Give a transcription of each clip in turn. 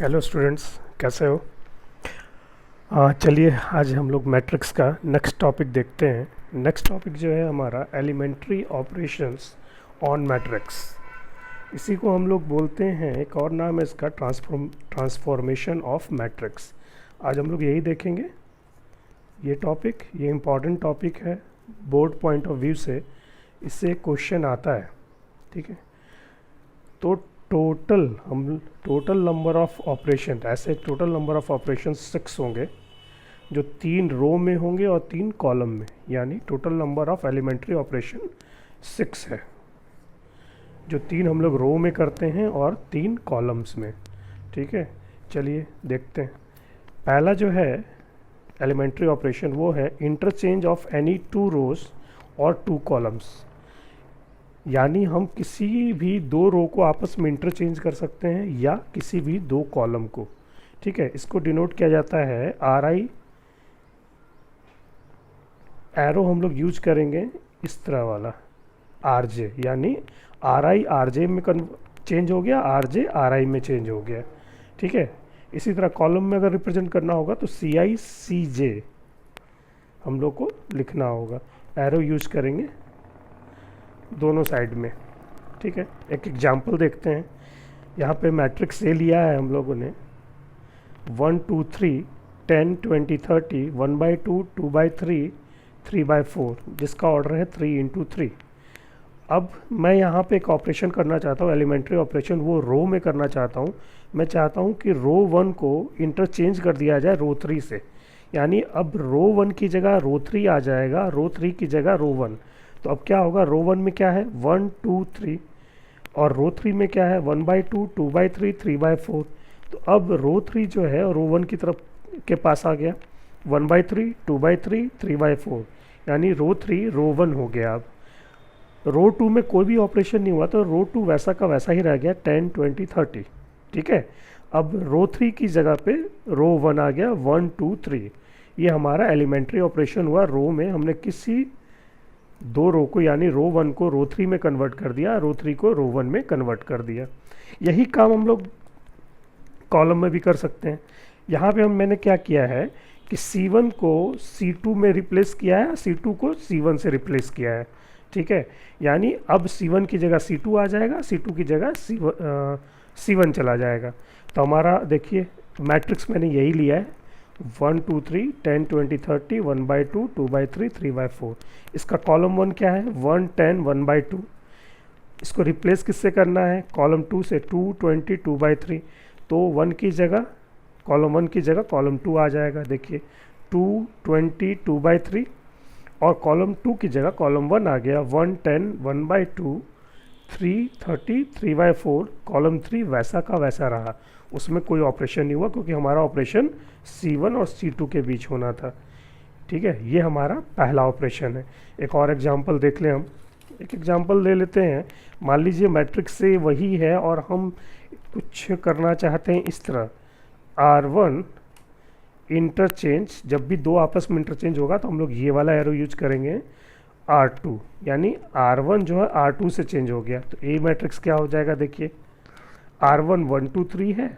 Hello students, कैसे हो? चलिए आज हम लोग मैट्रिक्स का नेक्स्ट टॉपिक देखते हैं। नेक्स्ट टॉपिक जो है हमारा एलिमेंट्री ऑपरेशंस ऑन मैट्रिक्स। इसी को हम लोग बोलते हैं, एक और नाम है इसका ट्रांसफॉर्मेशन ऑफ मैट्रिक्स। आज हम लोग यही देखेंगे। ये टॉपिक ये इम्पॉर्टेंट टॉपिक है बोर्ड पॉइंट ऑफ व्यू से, इससे क्वेश्चन आता है। ठीक है, तो टोटल नंबर ऑफ ऑपरेशन, ऐसे टोटल नंबर ऑफ ऑपरेशन 6 होंगे जो 3 रो में होंगे और 3 कॉलम में, यानी total number of elementary operation 6 है, जो 3 हम लोग रो में करते हैं और 3 कॉलम्स में। ठीक है, चलिए देखते हैं। पहला जो है एलिमेंट्री ऑपरेशन वो है इंटरचेंज ऑफ एनी 2 रोज और 2 कॉलम्स, यानी हम किसी भी 2 रो को आपस में इंटरचेंज कर सकते हैं या किसी भी 2 कॉलम को। ठीक है, इसको डिनोट किया जाता है आर आई। एरो हम लोग यूज करेंगे इस तरह वाला आर जे, यानी आर आई आर जे में चेंज हो गया, आर जे आर आई में चेंज हो गया। ठीक है, इसी तरह कॉलम में अगर रिप्रेजेंट करना होगा तो सी आई सी जे हम लोग को लिखना होगा। एरो यूज करेंगे दोनों साइड में। ठीक है, एक एग्जाम्पल देखते हैं। यहाँ पे मैट्रिक्स ए लिया है हम लोगों ने 1 2 3 10 20 30 1/2 2/3 3/4, जिसका ऑर्डर है 3 × 3। अब मैं यहाँ पे एक ऑपरेशन करना चाहता हूँ, एलिमेंट्री ऑपरेशन, वो रो में करना चाहता हूँ। मैं चाहता हूँ कि रो 1 को इंटरचेंज कर दिया जाए रो 3 से, यानी अब रो 1 की जगह रो 3 आ जाएगा, रो 3 की जगह रो 1। तो अब क्या होगा, रो 1 में क्या है 1 2 3 और रो 3 में क्या है 1/2 2/3 3/4। तो अब रो 3 जो है रो 1 की तरफ के पास आ गया, 1/3 2/3 3/4, यानी रो 3 रो 1 हो गया। अब रो 2 में कोई भी ऑपरेशन नहीं हुआ तो रो 2 वैसा का वैसा ही रह गया 10 20 30। ठीक है, अब रो 3 की जगह पे रो 1 आ गया 1 2 3। ये हमारा एलिमेंट्री ऑपरेशन हुआ। रो में हमने किसी 2 रो को, यानी रो 1 को रो 3 में कन्वर्ट कर दिया, रो 3 को रो 1 में कन्वर्ट कर दिया। यही काम हम लोग कॉलम में भी कर सकते हैं। यहाँ पे मैंने क्या किया है कि C1 को C2 में रिप्लेस किया है, C2 को C1 से रिप्लेस किया है। ठीक है, यानी अब C1 की जगह C2 आ जाएगा, C2 की जगह C1 चला जाएगा। तो हमारा देखिए मैट्रिक्स मैंने यही लिया है 1 2 3 10 20 30 1/2 2/3 3/4। इसका कॉलम 1 क्या है 1 10 1/2। इसको रिप्लेस किससे करना है, कॉलम 2 से 2 20 2/3। तो 1 की जगह कॉलम 1 की जगह कॉलम 2 आ जाएगा। देखिए 2 20 2/3 और कॉलम 2 की जगह कॉलम 1 आ गया 1 10 1/2 3 30 3/4। कॉलम 3 वैसा का वैसा रहा, उसमें कोई ऑपरेशन नहीं हुआ क्योंकि हमारा ऑपरेशन C1 और C2 के बीच होना था। ठीक है, ये हमारा पहला ऑपरेशन है। एक और एग्जांपल देख लें हम, एक एग्जांपल ले लेते हैं। मान लीजिए मैट्रिक्स से वही है और हम कुछ करना चाहते हैं इस तरह, R1 इंटरचेंज, जब भी 2 आपस में इंटरचेंज होगा तो हम लोग ये वाला एरो यूज करेंगे R2, यानी R1 जो है R2 से चेंज हो गया। तो ए मैट्रिक्स क्या हो जाएगा, देखिए R1 1 2 3 है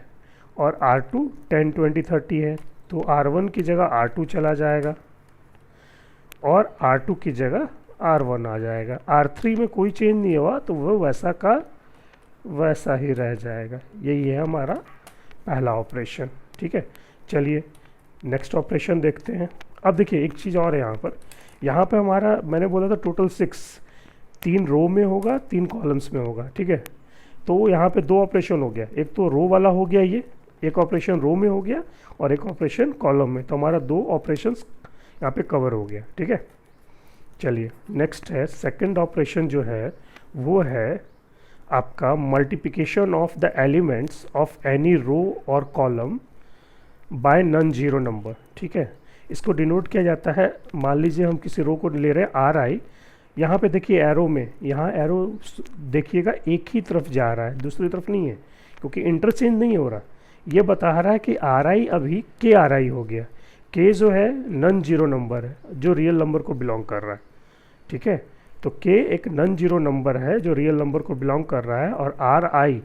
और R2 10 20 30 है। तो R1 की जगह R2 चला जाएगा और R2 की जगह R1 आ जाएगा। R3 में कोई चेंज नहीं हुआ तो वो वैसा का वैसा ही रह जाएगा। यही है हमारा पहला ऑपरेशन। ठीक है, चलिए नेक्स्ट ऑपरेशन देखते हैं। अब देखिए एक चीज़ और है यहाँ पर हमारा, मैंने बोला था टोटल 6, 3 रो में होगा 3 कॉलम्स में होगा। ठीक है, तो यहाँ पे 2 ऑपरेशन हो गया, एक तो रो वाला हो गया, ये एक ऑपरेशन रो में हो गया और एक ऑपरेशन कॉलम में। तो हमारा 2 ऑपरेशंस यहाँ पे कवर हो गया। ठीक है, चलिए नेक्स्ट है सेकंड ऑपरेशन जो है वो है आपका multiplication of the elements of any row और column by non zero number. ठीक है, इसको डिनोट किया जाता है। मान लीजिए हम किसी रो को ले रहे हैं आर आई, यहाँ पे देखिए एरो में, यहाँ एरो देखिएगा एक ही तरफ जा रहा है, दूसरी तरफ नहीं है, क्योंकि इंटरचेंज नहीं हो रहा। ये बता रहा है कि आर आई अभी के आर आई हो गया। के जो है नॉन जीरो नंबर है जो रियल नंबर को बिलोंग कर रहा है। ठीक है, तो के एक नॉन जीरो नंबर है जो रियल नंबर को बिलोंग कर रहा है और आर आई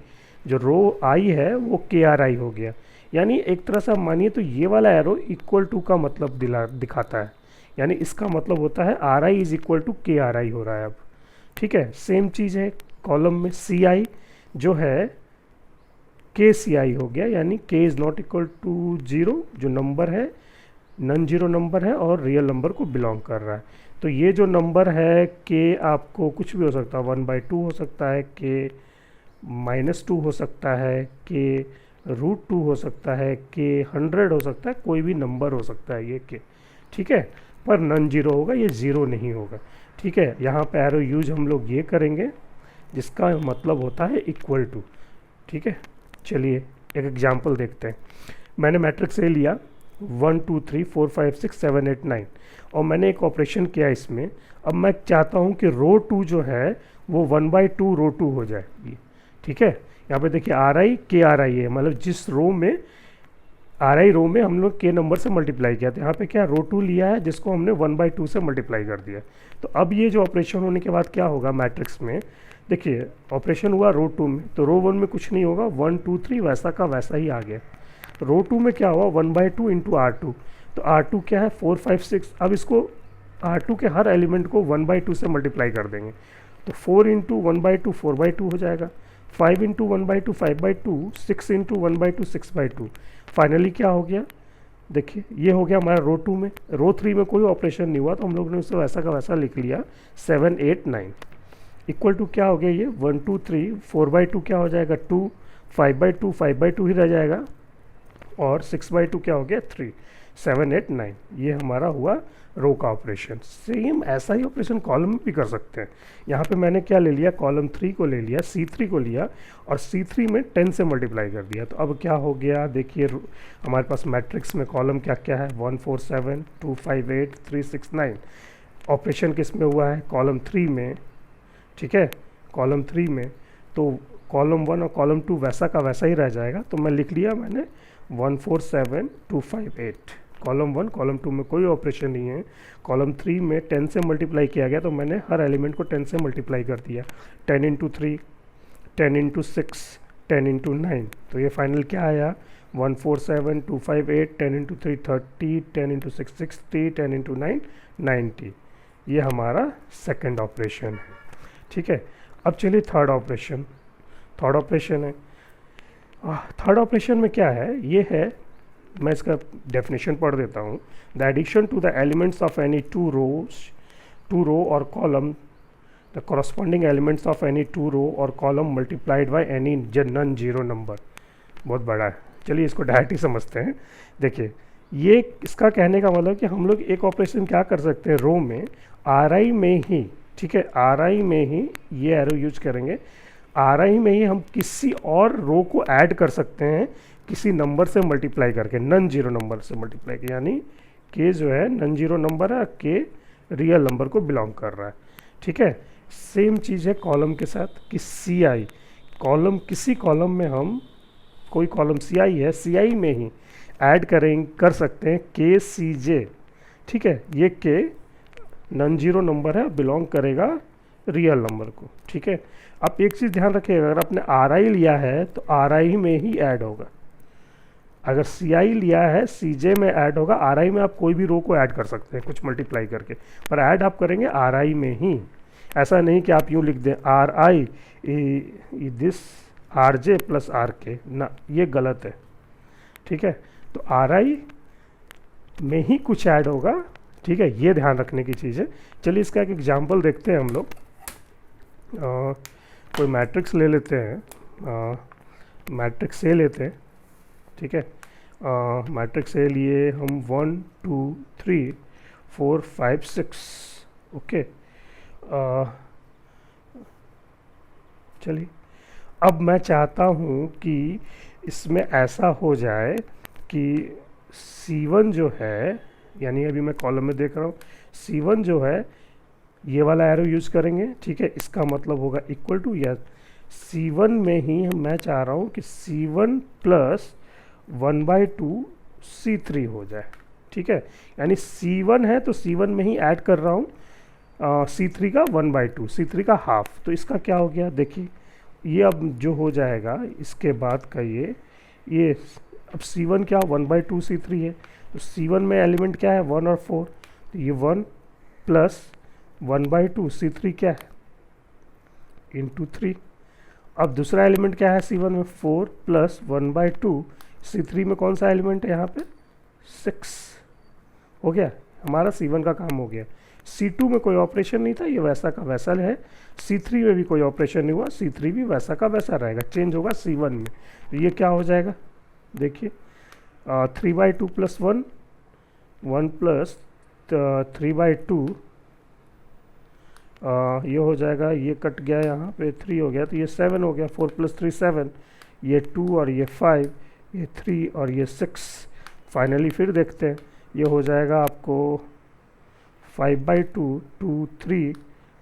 जो रो आई है वो के आर आई हो गया। यानी एक तरह से आप मानिए तो ये वाला एरो इक्वल टू का मतलब दिखाता है, यानी इसका मतलब होता है R I is equal to K R I हो रहा है अब। ठीक है, सेम चीज़ है कॉलम में सी आई जो है के सी आई हो गया, यानी K is not equal to zero, जो नंबर है नॉन जीरो नंबर है और रियल नंबर को बिलोंग कर रहा है। तो ये जो नंबर है के आपको कुछ भी हो सकता है, 1/2 हो सकता है, के -2 हो सकता है, के √2 हो सकता है, के 100 हो सकता है, कोई भी नंबर हो सकता है ये के। ठीक है, पर नॉन जीरो होगा, ये ज़ीरो नहीं होगा। ठीक है, यहाँ पे एरो यूज हम लोग ये करेंगे जिसका मतलब होता है इक्वल टू। ठीक है, चलिए एक एग्जांपल देखते हैं। मैंने मैट्रिक्स ए लिया 1 2 3 4 5 6 7 8 9 और मैंने एक ऑपरेशन किया इसमें। अब मैं चाहता हूँ कि रो 2 जो है वो 1/2 रो 2 हो जाए। ठीक है, यहाँ पे देखिए आर आई के आर आई है, मतलब जिस रो में आर आई रो में हम लोग के नंबर से मल्टीप्लाई किया था, यहाँ पे क्या रो 2 लिया है जिसको हमने 1/2 से मल्टीप्लाई कर दिया। तो अब ये जो ऑपरेशन होने के बाद क्या होगा मैट्रिक्स में, देखिए ऑपरेशन हुआ रो 2 में, तो रो 1 में कुछ नहीं होगा, 1 2 3 वैसा का वैसा ही आ गया। रो 2 में क्या हुआ 1/2 इंटू R2, तो R2 क्या है 4 5 6। अब इसको R2 के हर एलिमेंट को 1/2 से मल्टीप्लाई कर देंगे, तो 4 इंटू 1/2 4/2 हो जाएगा, 5 इंटू 1/2 5/2, 6 इंटू 1/2 6/2। फाइनली क्या हो गया, देखिए ये हो गया हमारा रो 2 में। रो 3 में कोई ऑपरेशन नहीं हुआ तो हम लोग ने उसे वैसा का वैसा लिख लिया 7 8 9 इक्वल टू क्या हो गया ये 1 2 3 4/2 क्या हो जाएगा 2, 5/2 5/2 ही रह जाएगा और 6/2 क्या हो गया 3, 7 8 9। ये हमारा हुआ रो का ऑपरेशन। सेम ऐसा ही ऑपरेशन कॉलम में भी कर सकते हैं। यहाँ पे मैंने क्या ले लिया, कॉलम 3 को ले लिया, C3 को लिया और C3 में 10 से मल्टीप्लाई कर दिया। तो अब क्या हो गया, देखिए हमारे पास मैट्रिक्स में कॉलम क्या क्या है 1 4 7 2 5 8 3 6 9। ऑपरेशन किस में हुआ है, कॉलम 3 में। ठीक है, कॉलम 3 में, तो कॉलम 1 और कॉलम 2 वैसा का वैसा ही रह जाएगा। तो मैं लिख लिया मैंने 1 4 7 2 5 8। कॉलम 1 कॉलम 2 में कोई ऑपरेशन नहीं है। कॉलम 3 में 10 से मल्टीप्लाई किया गया तो मैंने हर एलिमेंट को 10 से मल्टीप्लाई कर दिया, 10 इंटू 3 10 इंटू 6 10 इंटू 9। तो ये फाइनल क्या आया 1 4 7 2 5 8 10 इंटू 3 30 10 इंटू 6 60 10 इंटू 9 90। ये हमारा सेकेंड ऑपरेशन है। ठीक है, अब चलिए थर्ड ऑपरेशन। थर्ड ऑपरेशन है, थर्ड ऑपरेशन में क्या है, ये है, मैं इसका डेफिनेशन पढ़ देता हूँ। The addition to the elements of any two row और column, the corresponding elements of any two row और column multiplied by any non zero number. बहुत बड़ा है, चलिए इसको डायरेक्ट ही समझते हैं। देखिए ये इसका कहने का मतलब कि हम लोग एक ऑपरेशन क्या कर सकते हैं रो में, आर आई में ही। ठीक है, आर आई में ही ये एरो यूज करेंगे, आर आई में ही हम किसी और रो को ऐड कर सकते हैं किसी नंबर से मल्टीप्लाई करके, नॉन जीरो नंबर से मल्टीप्लाई के, यानी के जो है नॉन जीरो नंबर है, के रियल नंबर को बिलोंग कर रहा है। ठीक है, सेम चीज़ है कॉलम के साथ कि सी आई कॉलम, किसी कॉलम में हम कोई कॉलम सी आई है, सी आई में ही ऐड कर सकते हैं के सी जे। ठीक है, ये के नॉन जीरो नंबर है, बिलोंग करेगा रियल नंबर को। ठीक है, आप एक चीज़ ध्यान रखिएगा, अगर आपने आर आई लिया है तो आर आई में ही ऐड होगा, अगर सी आई लिया है सी जे में ऐड होगा। आर आई में आप कोई भी रो को ऐड कर सकते हैं कुछ मल्टीप्लाई करके, पर ऐड आप करेंगे आर आई में ही। ऐसा नहीं कि आप यूँ लिख दें R I this R J plus R K, ना, ये गलत है। ठीक है, तो आर आई में ही कुछ ऐड होगा। ठीक है, ये ध्यान रखने की चीज़ है। चलिए इसका एक एग्जांपल देखते हैं हम लोग। कोई मैट्रिक्स ले लेते हैं, मैट्रिक्स ए लेते हैं। ठीक है, मैट्रिक्स ए लिए हम 1 2 3 4 5 6। ओके, चलिए अब मैं चाहता हूँ कि इसमें ऐसा हो जाए कि C1 जो है, यानी अभी मैं कॉलम में देख रहा हूँ, C1 जो है ये वाला एरो यूज़ करेंगे। ठीक है, इसका मतलब होगा इक्वल टू, या C1 में ही मैं चाह रहा हूँ कि C1 प्लस 1/2 C3 हो जाए। ठीक है, यानी C1 है तो C1 में ही ऐड कर रहा हूँ C3 का 1/2, C3 का हाफ। तो इसका क्या हो गया, देखिए ये अब जो हो जाएगा इसके बाद का ये अब C1 क्या 1/2 C3 है, तो C1 में एलिमेंट क्या है 1 और 4, तो ये 1 प्लस 1/2 C3 क्या है इंटू 3। अब दूसरा एलिमेंट क्या है C1 में 4 प्लस 1/2 C3 में कौन सा एलिमेंट है यहाँ पे 6। हो गया हमारा C1 का काम हो गया। C2 में कोई ऑपरेशन नहीं था, ये वैसा का वैसा है। C3 में भी कोई ऑपरेशन नहीं हुआ, C3 भी वैसा का वैसा रहेगा, चेंज होगा C1 में। तो ये क्या हो जाएगा देखिए 3/2 प्लस 1 1 प्लस 3/2 ये हो जाएगा, ये कट गया यहाँ पे 3 हो गया, तो ये 7 हो गया, 4 प्लस 3 7, ये 2 और ये 5, ये 3 और ये 6। फाइनली फिर देखते हैं, ये हो जाएगा आपको 5/2 2 3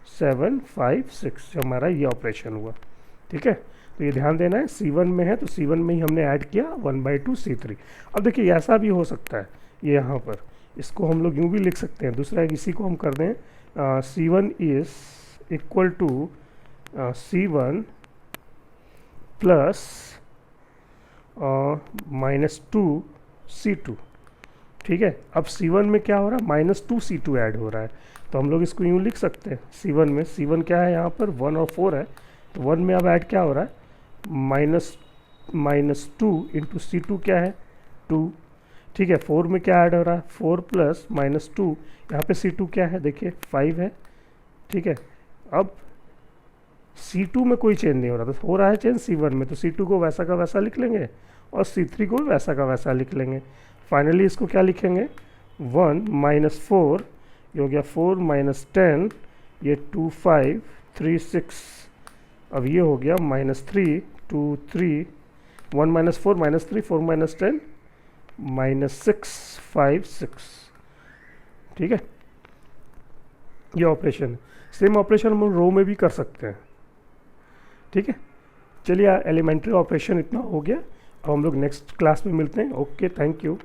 7 5 6, जो हमारा ये ऑपरेशन हुआ। ठीक है, तो ये ध्यान देना है C1 में है तो C1 में ही हमने ऐड किया 1/2 C3। अब देखिए ऐसा भी हो सकता है, ये यहाँ पर इसको हम लोग यूँ भी लिख सकते हैं, दूसरा इसी को हम कर दें C1 is equal to C1 plus -2 C2। ठीक है, अब C1 में क्या हो रहा है -2 C2 ऐड हो रहा है, तो हम लोग इसको यूँ लिख सकते हैं C1 में, C1 क्या है यहाँ पर 1 और 4 है, तो 1 में अब ऐड क्या हो रहा है -2 इंटू C2 क्या है 2। ठीक है, 4 में क्या ऐड हो रहा है 4 प्लस -2, यहाँ पे C2 क्या है देखिए 5 है। ठीक है, अब C2 में कोई चेंज नहीं हो रहा, तो हो रहा है चेंज C1 में, तो C2 को वैसा का वैसा लिख लेंगे और C3 को वैसा का वैसा लिख लेंगे। फाइनली इसको क्या लिखेंगे 1 -4, ये हो गया 4 -10, ये 2 5 3 6, अब ये हो गया -3 2 3 1 -4 -3 4 -10 -6 5 6। ठीक है, ये ऑपरेशन है। सेम ऑपरेशन हम रो में भी कर सकते हैं। ठीक है, चलिए एलिमेंट्री ऑपरेशन इतना हो गया, अब हम लोग नेक्स्ट क्लास में मिलते हैं। Okay, thank you.